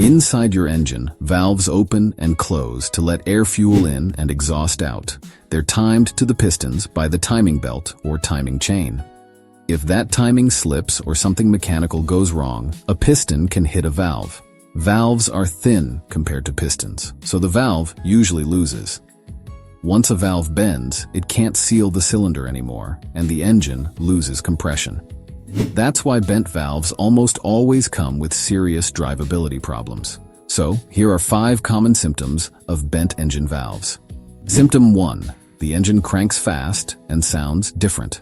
Inside your engine, valves open and close to let air fuel in and exhaust out. They're timed to the pistons by the timing belt or timing chain. If that timing slips or something mechanical goes wrong, a piston can hit a valve. Valves are thin compared to pistons, so the valve usually loses. Once a valve bends, it can't seal the cylinder anymore, and the engine loses compression. That's why bent valves almost always come with serious drivability problems. So, here are 5 common symptoms of bent engine valves. Symptom 1. The engine cranks fast and sounds different.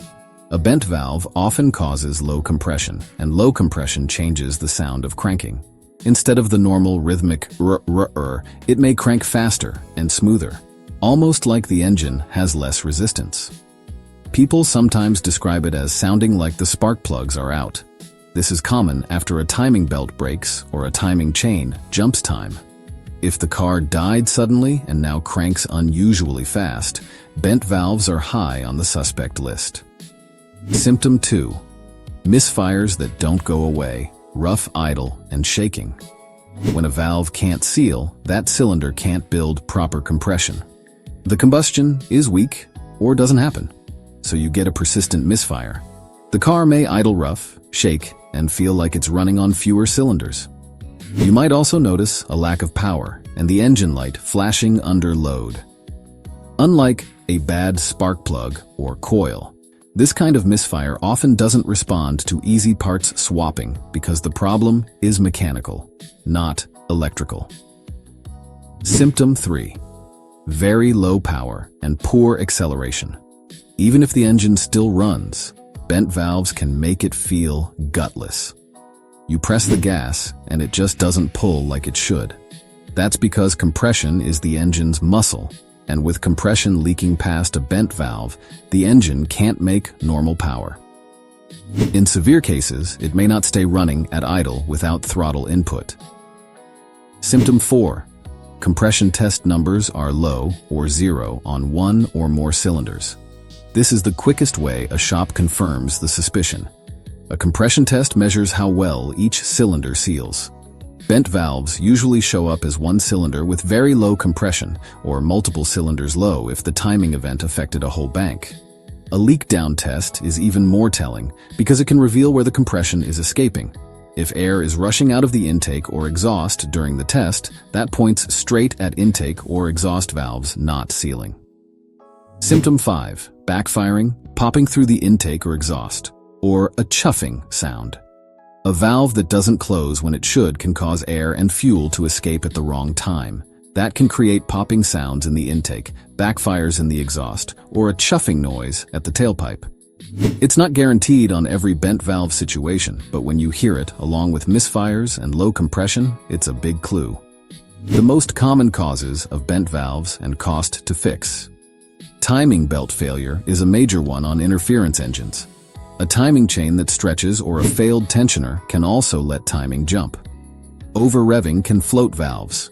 A bent valve often causes low compression, and low compression changes the sound of cranking. Instead of the normal rhythmic r-r-r, it may crank faster and smoother, almost like the engine has less resistance. People sometimes describe it as sounding like the spark plugs are out. This is common after a timing belt breaks or a timing chain jumps time. If the car died suddenly and now cranks unusually fast, bent valves are high on the suspect list. Symptom 2. Misfires that don't go away, rough idle, and shaking. When a valve can't seal, that cylinder can't build proper compression. The combustion is weak or doesn't happen, so you get a persistent misfire. The car may idle rough, shake, and feel like it's running on fewer cylinders. You might also notice a lack of power and the engine light flashing under load. Unlike a bad spark plug or coil, this kind of misfire often doesn't respond to easy parts swapping because the problem is mechanical, not electrical. Symptom 3. Very low power and poor acceleration. Even if the engine still runs, bent valves can make it feel gutless. You press the gas and it just doesn't pull like it should. That's because compression is the engine's muscle, and with compression leaking past a bent valve, the engine can't make normal power. In severe cases, it may not stay running at idle without throttle input. Symptom 4. Compression test numbers are low or 0 on 1 or more cylinders. This is the quickest way a shop confirms the suspicion. A compression test measures how well each cylinder seals. Bent valves usually show up as one cylinder with very low compression, or multiple cylinders low if the timing event affected a whole bank. A leak-down test is even more telling because it can reveal where the compression is escaping. If air is rushing out of the intake or exhaust during the test, that points straight at intake or exhaust valves not sealing. Symptom 5. Backfiring, popping through the intake or exhaust, or a chuffing sound. A valve that doesn't close when it should can cause air and fuel to escape at the wrong time. That can create popping sounds in the intake, backfires in the exhaust, or a chuffing noise at the tailpipe. It's not guaranteed on every bent valve situation, but when you hear it along with misfires and low compression, it's a big clue. The most common causes of bent valves and cost to fix. Timing belt failure is a major one on interference engines. A timing chain that stretches or a failed tensioner can also let timing jump. Over-revving can float valves.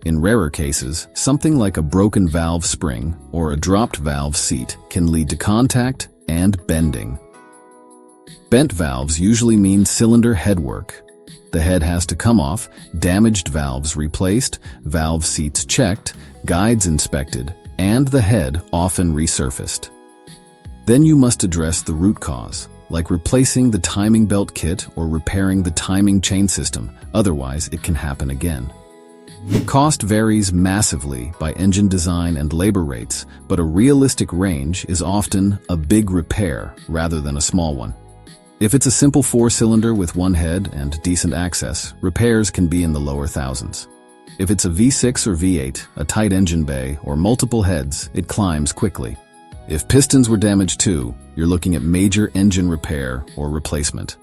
In rarer cases, something like a broken valve spring or a dropped valve seat can lead to contact and bending. Bent valves usually mean cylinder headwork. The head has to come off, damaged valves replaced, valve seats checked, guides inspected, and the head often resurfaced. Then you must address the root cause, like replacing the timing belt kit or repairing the timing chain system, otherwise it can happen again. Cost varies massively by engine design and labor rates, but a realistic range is often a big repair rather than a small one. If it's a simple 4-cylinder with one head and decent access, repairs can be in the lower thousands. If it's a V6 or V8, a tight engine bay, or multiple heads, it climbs quickly. If pistons were damaged too, you're looking at major engine repair or replacement.